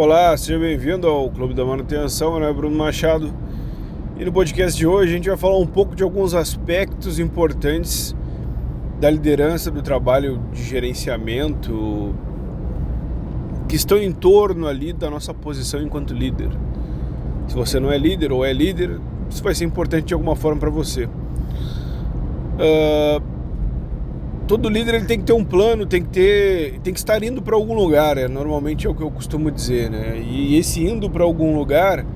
Olá, seja bem-vindo ao Clube da Manutenção. Meu nome é Bruno Machado e no podcast de hoje a gente vai falar um pouco de alguns aspectos importantes da liderança, do trabalho de gerenciamento que estão em torno ali da nossa posição enquanto líder. Se você não é líder ou é líder, isso vai ser importante de alguma forma para você. Todo líder ele tem que ter um plano, tem que estar indo para algum lugar, normalmente é o que eu costumo dizer, né? E esse indo para algum lugar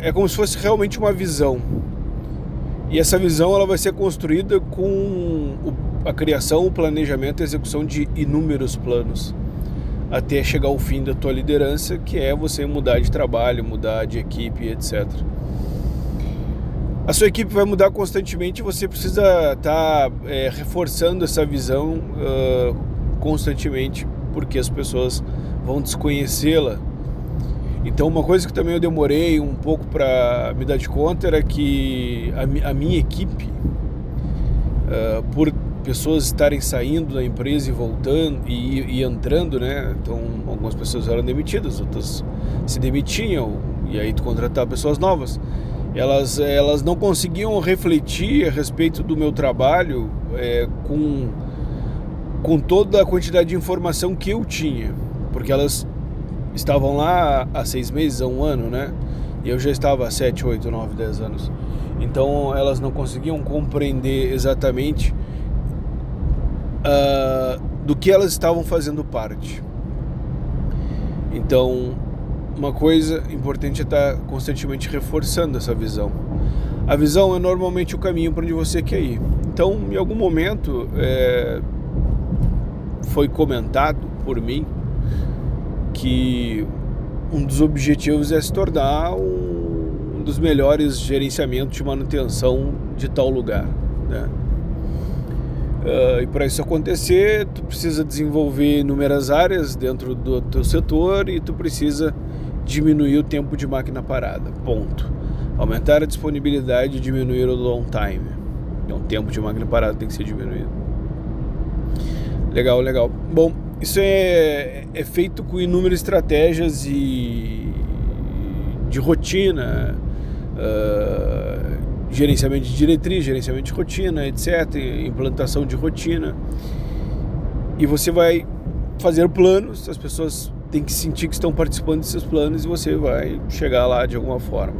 é como se fosse realmente uma visão. E essa visão ela vai ser construída com a criação, o planejamento e a execução de inúmeros planos, até chegar ao fim da tua liderança, que é você mudar de trabalho, mudar de equipe, etc. A sua equipe vai mudar constantemente e você precisa estar reforçando essa visão constantemente, porque as pessoas vão desconhecê-la. Então, uma coisa que também eu demorei um pouco para me dar de conta era que a minha equipe, por pessoas estarem saindo da empresa e voltando e entrando, né? Então, algumas pessoas eram demitidas, outras se demitiam e aí tu contratava pessoas novas. Elas não conseguiam refletir a respeito do meu trabalho com toda a quantidade de informação que eu tinha, porque elas estavam lá há 6 meses, há 1 ano, né? E eu já estava há 7, 8, 9, 10 anos. Então elas não conseguiam compreender exatamente do que elas estavam fazendo parte. Então, uma coisa importante é estar constantemente reforçando essa visão. A visão é normalmente o caminho para onde você quer ir. Então, em algum momento, foi comentado por mim que um dos objetivos é se tornar um dos melhores gerenciamentos de manutenção de tal lugar, né? E para isso acontecer, tu precisa desenvolver inúmeras áreas dentro do teu setor e tu precisa diminuir o tempo de máquina parada, ponto. Aumentar a disponibilidade e diminuir o downtime. Então, o tempo de máquina parada tem que ser diminuído. Legal. Bom, isso é feito com inúmeras estratégias de rotina, gerenciamento de diretriz, gerenciamento de rotina, etc., implantação de rotina. E você vai fazer planos, as pessoas têm que sentir que estão participando desses planos e você vai chegar lá de alguma forma.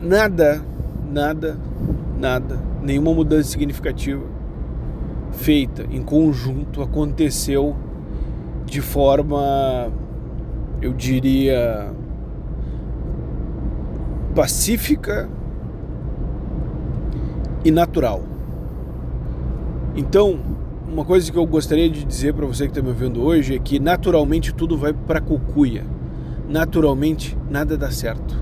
Nada, nenhuma mudança significativa feita em conjunto aconteceu de forma, eu diria, pacífica e natural. Então, uma coisa que eu gostaria de dizer para você que está me ouvindo hoje é que naturalmente tudo vai para cucuia. Naturalmente nada dá certo.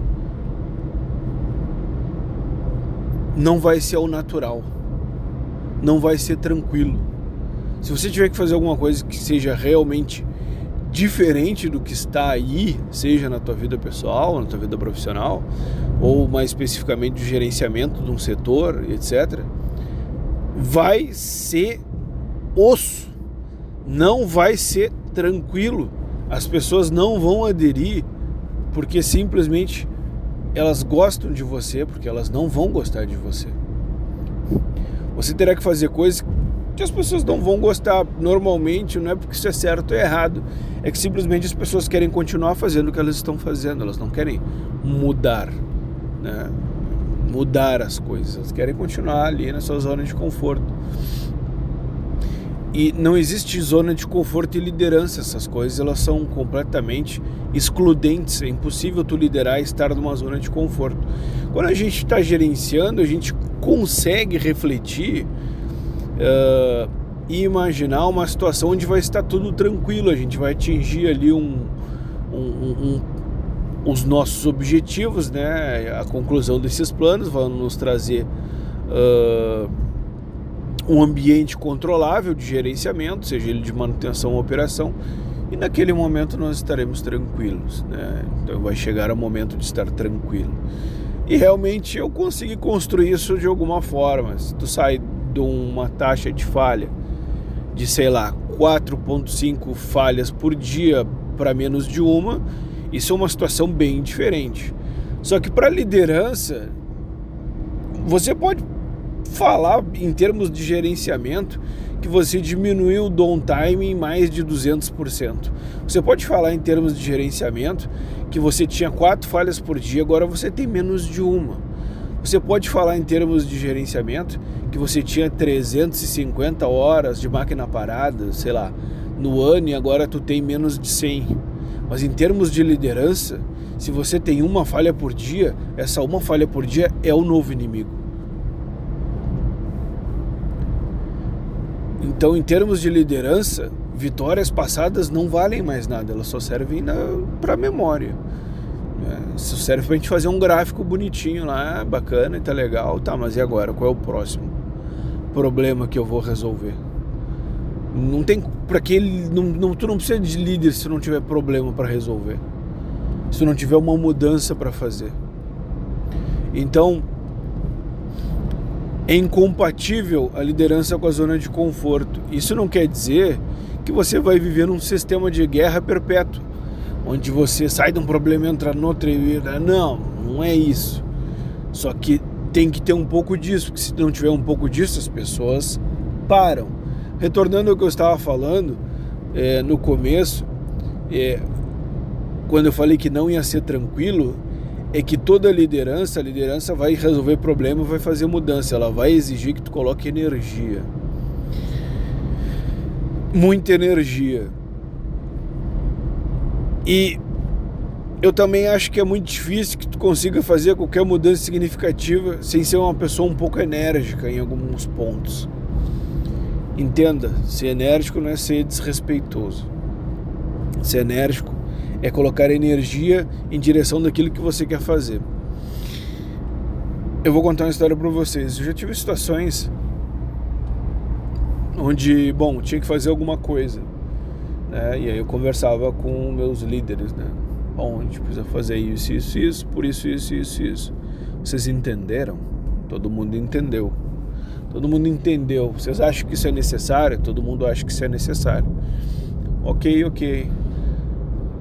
Não vai ser ao natural. Não vai ser tranquilo. Se você tiver que fazer alguma coisa que seja realmente diferente do que está aí, seja na tua vida pessoal, na tua vida profissional, ou mais especificamente do gerenciamento de um setor, etc., vai ser osso, não vai ser tranquilo. As pessoas não vão aderir porque simplesmente elas gostam de você, porque elas não vão gostar de você. Você terá que fazer coisas que as pessoas não vão gostar. Normalmente não é porque isso é certo ou errado, é que simplesmente as pessoas querem continuar fazendo o que elas estão fazendo, elas não querem mudar, né? Mudar as coisas, elas querem continuar ali na sua zona de conforto. E não existe zona de conforto e liderança. Essas coisas elas são completamente excludentes. É impossível tu liderar e estar numa zona de conforto. Quando a gente está gerenciando, a gente consegue refletir e imaginar uma situação onde vai estar tudo tranquilo. A gente vai atingir ali os nossos objetivos, né? A conclusão desses planos vai nos trazer um ambiente controlável de gerenciamento, seja ele de manutenção ou operação, e naquele momento nós estaremos tranquilos, né? Então vai chegar o momento de estar tranquilo. E realmente eu consegui construir isso de alguma forma. Se tu sai de uma taxa de falha de, sei lá, 4,5 falhas por dia para menos de uma, isso é uma situação bem diferente. Só que para liderança, você pode falar em termos de gerenciamento que você diminuiu o downtime em mais de 200%. Você pode falar em termos de gerenciamento que você tinha 4 falhas por dia, agora você tem menos de uma. Você pode falar em termos de gerenciamento que você tinha 350 horas de máquina parada, sei lá, no ano, e agora tu tem menos de 100. Mas em termos de liderança, se você tem uma falha por dia, essa uma falha por dia é o novo inimigo. Então, em termos de liderança, vitórias passadas não valem mais nada, elas só servem para memória. Isso serve pra gente fazer um gráfico bonitinho lá, bacana e tá legal, tá, mas e agora? Qual é o próximo problema que eu vou resolver? Não tem pra que tu não precisa de líder se não tiver problema para resolver, se não tiver uma mudança para fazer. Então, é incompatível a liderança com a zona de conforto. Isso não quer dizer que você vai viver num sistema de guerra perpétuo, onde você sai de um problema e entra no outro e... Não é isso. Só que tem que ter um pouco disso, porque se não tiver um pouco disso, as pessoas param. Retornando ao que eu estava falando no começo, quando eu falei que não ia ser tranquilo, é que toda a liderança vai resolver problema, vai fazer mudança, ela vai exigir que tu coloque energia. Muita energia. E eu também acho que é muito difícil que tu consiga fazer qualquer mudança significativa sem ser uma pessoa um pouco enérgica em alguns pontos. Entenda, ser enérgico não é ser desrespeitoso. Ser enérgico é colocar energia em direção daquilo que você quer fazer. Eu vou contar uma história para vocês. Eu já tive situações onde, tinha que fazer alguma coisa, né? E aí eu conversava com meus líderes, né? A gente precisa fazer isso, por isso. Vocês entenderam? Todo mundo entendeu. Todo mundo entendeu. Vocês acham que isso é necessário? Todo mundo acha que isso é necessário. Ok.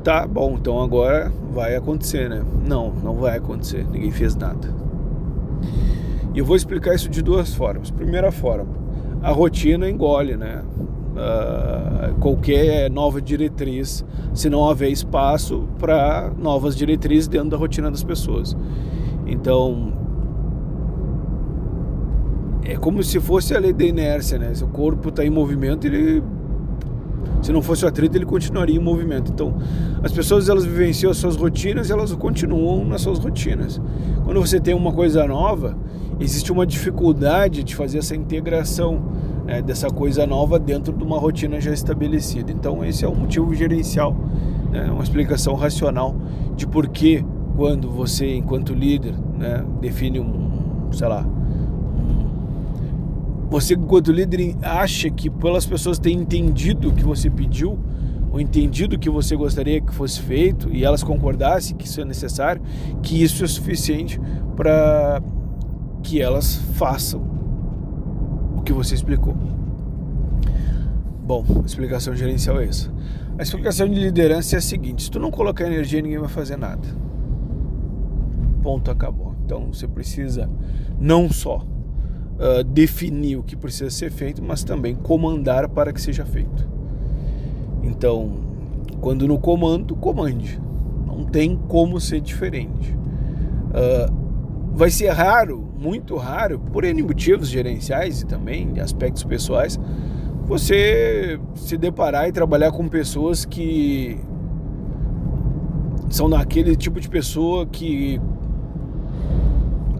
Tá bom, então agora vai acontecer, né? Não vai acontecer. Ninguém fez nada. E eu vou explicar isso de duas formas. Primeira forma, a rotina engole, né? Qualquer nova diretriz, se não houver espaço para novas diretrizes dentro da rotina das pessoas. Então, é como se fosse a lei da inércia, né? Se o corpo está em movimento, se não fosse o atrito, ele continuaria em movimento. Então, as pessoas, elas vivenciam as suas rotinas e elas continuam nas suas rotinas. Quando você tem uma coisa nova, existe uma dificuldade de fazer essa integração, né, dessa coisa nova dentro de uma rotina já estabelecida. Então, esse é um motivo gerencial, né, uma explicação racional de por que, quando você, enquanto líder, né, define você, enquanto líder, acha que pelas pessoas terem entendido o que você pediu, ou entendido o que você gostaria que fosse feito, e elas concordassem que isso é necessário, que isso é suficiente para que elas façam o que você explicou. Bom, a explicação gerencial é essa. A explicação de liderança é a seguinte: se tu não colocar energia, ninguém vai fazer nada. Ponto, acabou. Então você precisa não só definir o que precisa ser feito, mas também comandar para que seja feito. Então, quando no comando, comande. Não tem como ser diferente. Vai ser raro, muito raro, por N motivos gerenciais e também aspectos pessoais, você se deparar e trabalhar com pessoas que são daquele tipo de pessoa que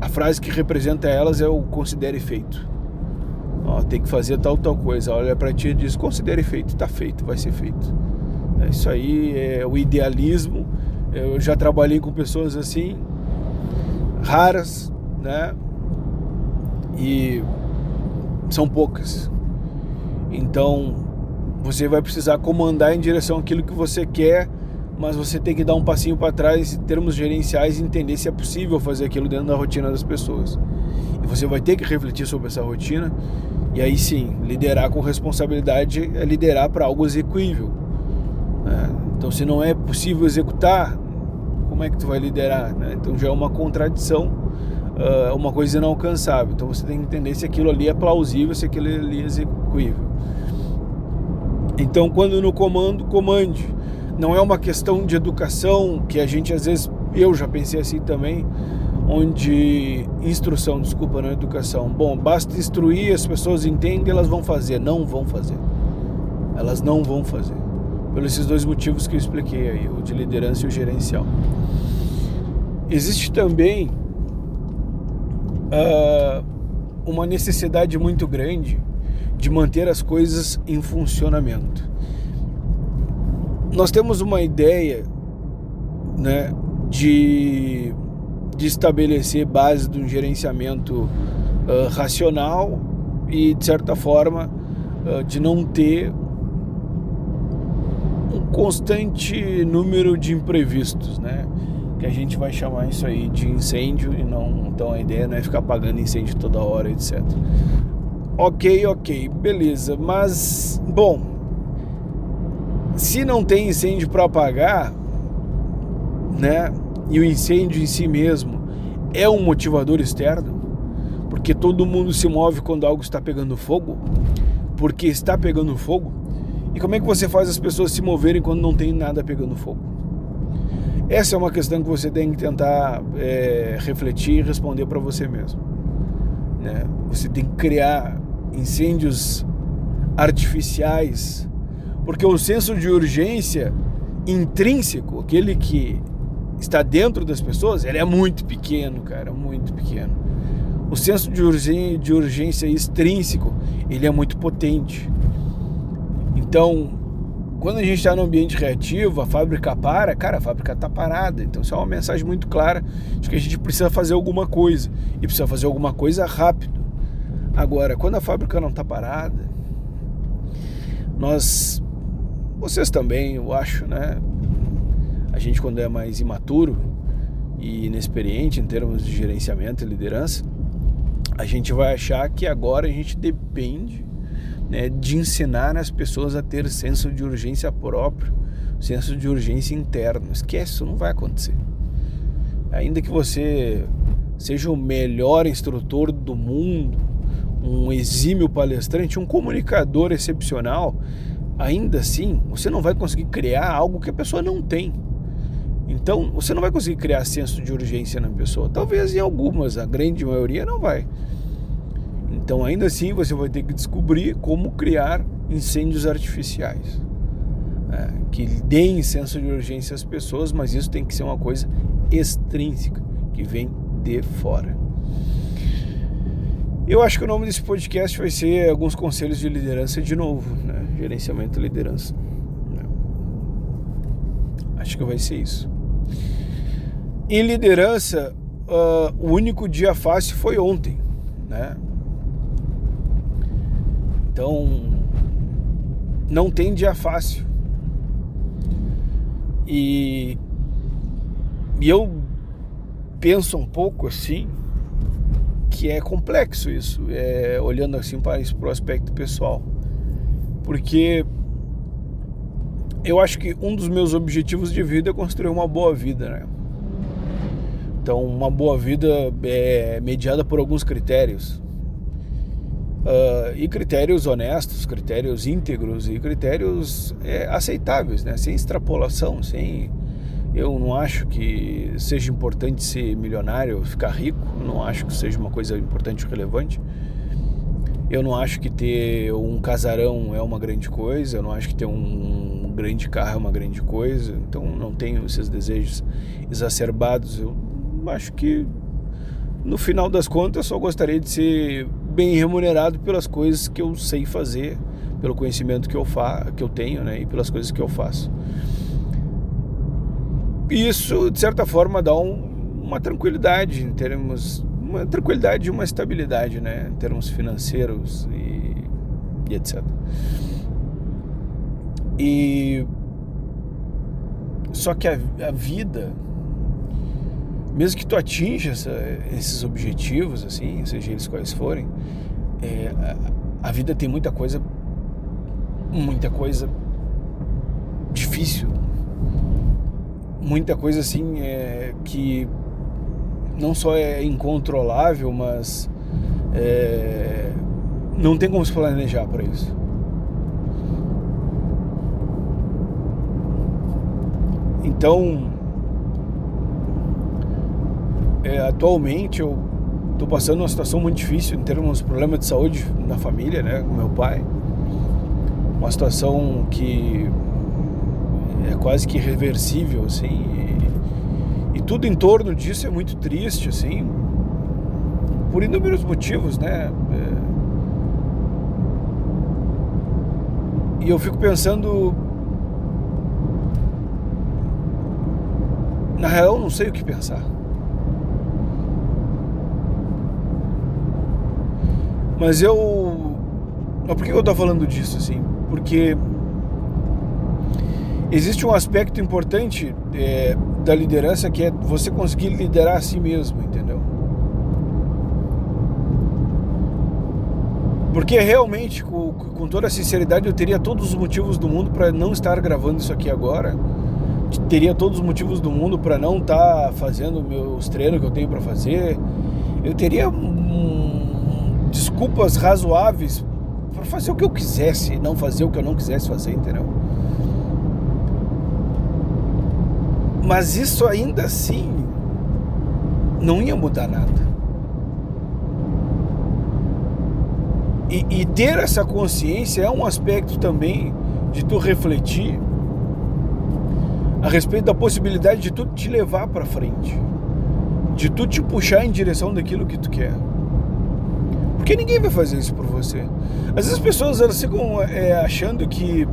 a frase que representa elas é o considere feito. Tem que fazer tal coisa. Olha pra ti e diz, considere feito, tá feito, vai ser feito. Isso aí é o idealismo. Eu já trabalhei com pessoas assim, raras, né? E são poucas. Então, você vai precisar comandar em direção àquilo que você quer, mas você tem que dar um passinho para trás em termos gerenciais e entender se é possível fazer aquilo dentro da rotina das pessoas. E você vai ter que refletir sobre essa rotina E aí sim, liderar com responsabilidade é liderar para algo execuível, né? Então, se não é possível executar, como é que tu vai liderar, né? Então já é uma contradição, uma coisa inalcançável. Então você tem que entender se aquilo ali é plausível, se aquilo ali é execuível. Então, quando no comando, comande. Não é uma questão de educação, que a gente às vezes, eu já pensei assim também, onde instrução, desculpa, não é educação. Bom, basta instruir, as pessoas entendem, elas vão fazer. Não vão fazer. Elas não vão fazer. Pelos esses dois motivos que eu expliquei aí, o de liderança e o gerencial. Existe também uma necessidade muito grande de manter as coisas em funcionamento. Nós temos uma ideia, né, de estabelecer base de um gerenciamento racional e, de certa forma, de não ter um constante número de imprevistos, né? Que a gente vai chamar isso aí de incêndio, e não, então a ideia não é ficar apagando incêndio toda hora, etc. Ok, beleza, mas, bom, se não tem incêndio para apagar, né, e o incêndio em si mesmo é um motivador externo, porque todo mundo se move quando algo está pegando fogo, porque está pegando fogo, e como é que você faz as pessoas se moverem quando não tem nada pegando fogo? Essa é uma questão que você tem que tentar refletir e responder para você mesmo, né? Você tem que criar incêndios artificiais, porque o senso de urgência intrínseco, aquele que está dentro das pessoas, ele é muito pequeno, cara, muito pequeno. O senso de urgência extrínseco, ele é muito potente. Então, quando a gente está no ambiente reativo, a fábrica para, cara, a fábrica está parada. Então, isso é uma mensagem muito clara de que a gente precisa fazer alguma coisa, e precisa fazer alguma coisa rápido. Agora, quando a fábrica não está parada, vocês também, eu acho, né? A gente, quando é mais imaturo e inexperiente em termos de gerenciamento e liderança, a gente vai achar que agora a gente depende, né, de ensinar as pessoas a ter senso de urgência próprio, senso de urgência interno. Esquece, isso não vai acontecer. Ainda que você seja o melhor instrutor do mundo, um exímio palestrante, um comunicador excepcional, ainda assim você não vai conseguir criar algo que a pessoa não tem. Então você não vai conseguir criar senso de urgência na pessoa. Talvez em algumas, a grande maioria não vai. Então ainda assim você vai ter que descobrir como criar incêndios artificiais, que deem senso de urgência às pessoas, mas isso tem que ser uma coisa extrínseca, que vem de fora. Eu acho que o nome desse podcast vai ser Alguns Conselhos de Liderança de novo, né? Gerenciamento e liderança. Acho que vai ser isso. Em liderança, o único dia fácil foi ontem, né? Então, não tem dia fácil. E eu penso um pouco assim, que é complexo isso, olhando assim para o aspecto pessoal. Porque eu acho que um dos meus objetivos de vida é construir uma boa vida, né? Então, uma boa vida é mediada por alguns critérios. E critérios honestos, critérios íntegros e critérios aceitáveis, né? Sem extrapolação, eu não acho que seja importante ser milionário, ficar rico. Eu não acho que seja uma coisa importante ou relevante. Eu não acho que ter um casarão é uma grande coisa. Eu não acho que ter um grande carro é uma grande coisa. Então não tenho esses desejos exacerbados. Eu acho que no final das contas eu só gostaria de ser bem remunerado pelas coisas que eu sei fazer, pelo conhecimento que eu tenho, né, e pelas coisas que eu faço. Isso, de certa forma, dá uma tranquilidade em termos, uma tranquilidade e uma estabilidade, né, em termos financeiros e etc. E só que a vida, mesmo que tu atinja esses objetivos, assim, seja eles quais forem, a vida tem muita coisa difícil, muita coisa assim que não só é incontrolável, mas não tem como se planejar para isso. Então, atualmente eu estou passando uma situação muito difícil em termos de problema de saúde na família, né, com meu pai. Uma situação que é quase que irreversível, assim, e tudo em torno disso é muito triste, assim, por inúmeros motivos, né? E eu fico pensando, na real, eu não sei o que pensar. Mas por que eu tô falando disso, assim? Porque existe um aspecto importante da liderança, que é você conseguir liderar a si mesmo, entendeu? Porque realmente, com toda a sinceridade, eu teria todos os motivos do mundo para não estar gravando isso aqui agora. Teria todos os motivos do mundo para não estar fazendo meus treinos que eu tenho para fazer. Eu teria desculpas razoáveis para fazer o que eu quisesse, não fazer o que eu não quisesse fazer, entendeu? Mas isso ainda assim não ia mudar nada. E ter essa consciência é um aspecto também de tu refletir a respeito da possibilidade de tu te levar para frente, de tu te puxar em direção daquilo que tu quer. Porque ninguém vai fazer isso por você. Às vezes as pessoas elas ficam achando que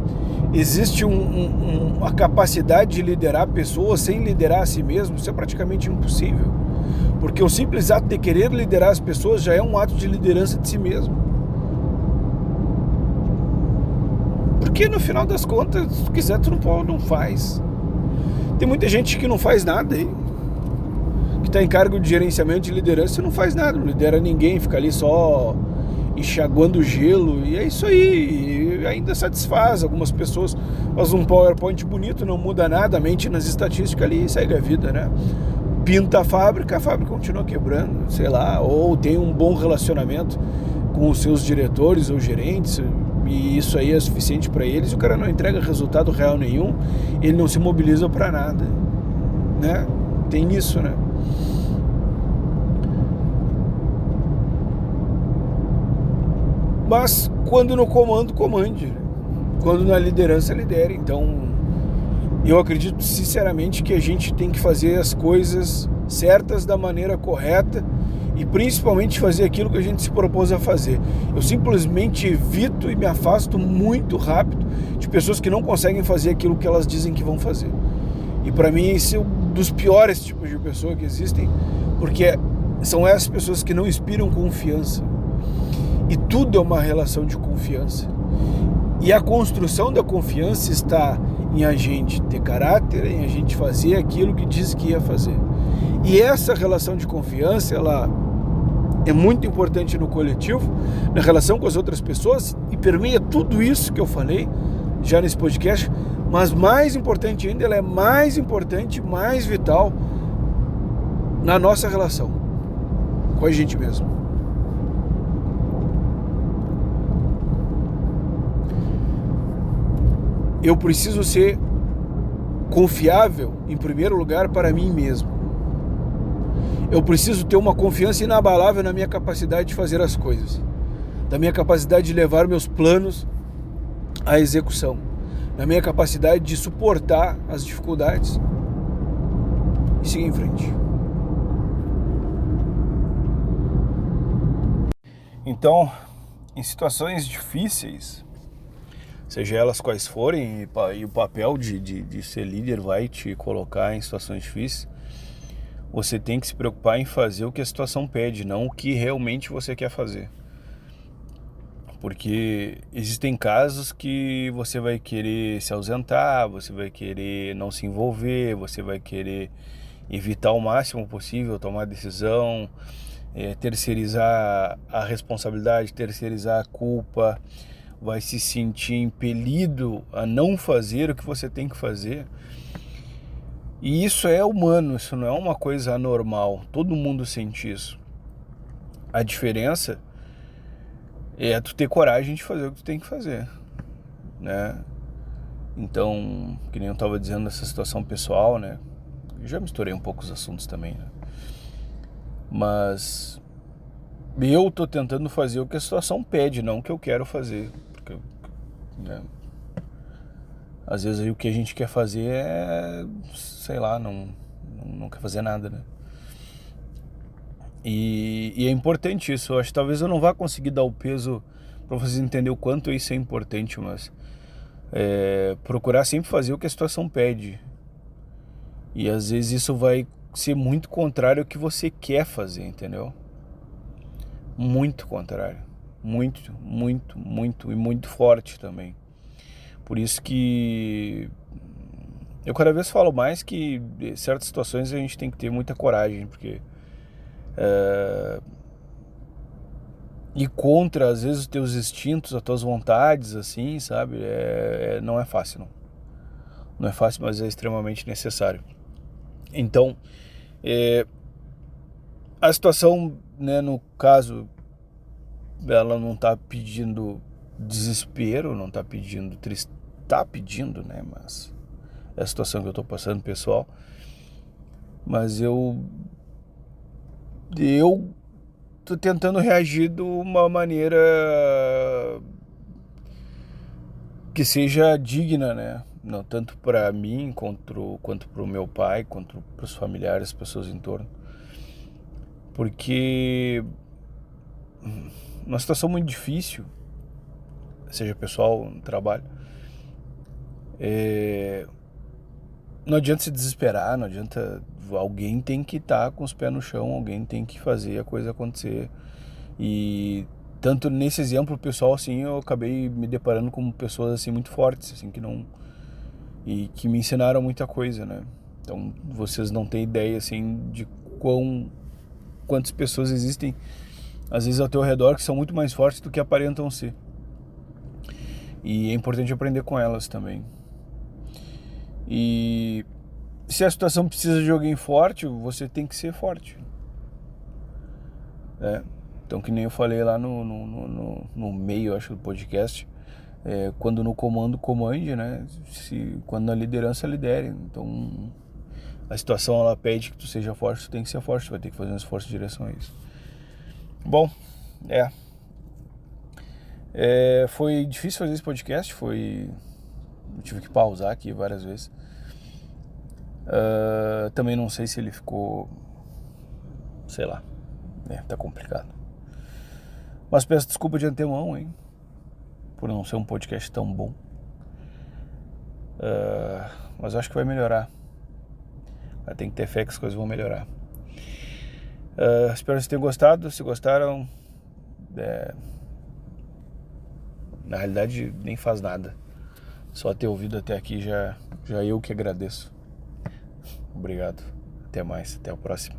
existe uma capacidade de liderar pessoas sem liderar a si mesmo. Isso é praticamente impossível. Porque o simples ato de querer liderar as pessoas já é um ato de liderança de si mesmo. Porque no final das contas, se tu quiser, tu não faz. Tem muita gente que não faz nada aí, que está em cargo de gerenciamento de liderança e não faz nada, não lidera ninguém, fica ali só enxaguando gelo, e é isso aí, e ainda satisfaz algumas pessoas, faz um PowerPoint bonito, não muda nada, mente nas estatísticas ali e segue a vida, né? Pinta a fábrica continua quebrando, sei lá, ou tem um bom relacionamento com os seus diretores ou gerentes, e isso aí é suficiente para eles, e o cara não entrega resultado real nenhum, ele não se mobiliza para nada, né? Tem isso, né? Mas quando no comando, comande. Quando na liderança, lidere. Então, eu acredito sinceramente que a gente tem que fazer as coisas certas da maneira correta e principalmente fazer aquilo que a gente se propôs a fazer. Eu simplesmente evito e me afasto muito rápido de pessoas que não conseguem fazer aquilo que elas dizem que vão fazer. E para mim esse é um dos piores tipos de pessoa que existem, porque são essas pessoas que não inspiram confiança. E tudo é uma relação de confiança. E a construção da confiança está em a gente ter caráter, em a gente fazer aquilo que diz que ia fazer. E essa relação de confiança, ela é muito importante no coletivo, na relação com as outras pessoas, e permeia tudo isso que eu falei já nesse podcast, mas mais importante ainda, ela é mais importante, mais vital na nossa relação com a gente mesmo. Eu preciso ser confiável, em primeiro lugar, para mim mesmo. Eu preciso ter uma confiança inabalável na minha capacidade de fazer as coisas, da minha capacidade de levar meus planos à execução, na minha capacidade de suportar as dificuldades e seguir em frente. Então, em situações difíceis, seja elas quais forem, e o papel de ser líder vai te colocar em situações difíceis, você tem que se preocupar em fazer o que a situação pede, não o que realmente você quer fazer. Porque existem casos que você vai querer se ausentar, você vai querer não se envolver, você vai querer evitar o máximo possível tomar decisão, terceirizar a responsabilidade, terceirizar a culpa, vai se sentir impelido a não fazer o que você tem que fazer. E isso é humano, isso não é uma coisa anormal, todo mundo sente isso. A diferença é tu ter coragem de fazer o que tu tem que fazer, né? Então, que nem eu estava dizendo nessa situação pessoal, né? Eu já misturei um pouco os assuntos também, né? Mas eu tô tentando fazer o que a situação pede, não o que eu quero fazer. Porque, né? Às vezes aí o que a gente quer fazer é, sei lá, não quer fazer nada, né? E é importante isso. Eu acho que talvez eu não vá conseguir dar o peso para vocês entenderem o quanto isso é importante, mas procurar sempre fazer o que a situação pede. E às vezes isso vai ser muito contrário ao que você quer fazer, entendeu? Muito contrário. Muito, muito, muito e muito forte também. Por isso que eu cada vez falo mais que em certas situações a gente tem que ter muita coragem, porque ir contra, às vezes, os teus instintos, as tuas vontades, assim, sabe? Não é fácil, não. Não é fácil, mas é extremamente necessário. Então, a situação, né, no caso, ela não tá pedindo desespero, não tá pedindo tristeza, tá pedindo, né, mas é a situação que eu tô passando, pessoal. Mas eu tô tentando reagir de uma maneira que seja digna, né? Não tanto para mim quanto para o meu pai, quanto para os familiares, pessoas em torno. Porque uma situação muito difícil, seja pessoal, no trabalho, não adianta se desesperar, não adianta. Alguém tem que estar com os pés no chão, alguém tem que fazer a coisa acontecer. E tanto nesse exemplo pessoal, assim, eu acabei me deparando com pessoas assim muito fortes, assim, e que me ensinaram muita coisa, né? Então vocês não têm ideia, assim, de quantas pessoas existem às vezes ao teu redor que são muito mais fortes do que aparentam ser. E é importante aprender com elas também. E se a situação precisa de alguém forte, você tem que ser forte. Então, que nem eu falei lá no meio, acho, do podcast, quando no comando, comande, né? Quando na liderança, lidere. Então, a situação, ela pede que tu seja forte, tu tem que ser forte, tu vai ter que fazer um esforço em direção a isso. Bom, foi difícil fazer esse podcast, eu tive que pausar aqui várias vezes. Também não sei se ele ficou, sei lá, tá complicado. Mas peço desculpa de antemão, hein, por não ser um podcast tão bom. Mas acho que vai melhorar. Tem que ter fé que as coisas vão melhorar. Espero que vocês tenham gostado. Se gostaram, na realidade nem faz nada. Só ter ouvido até aqui já eu que agradeço. Obrigado. Até mais. Até a próxima.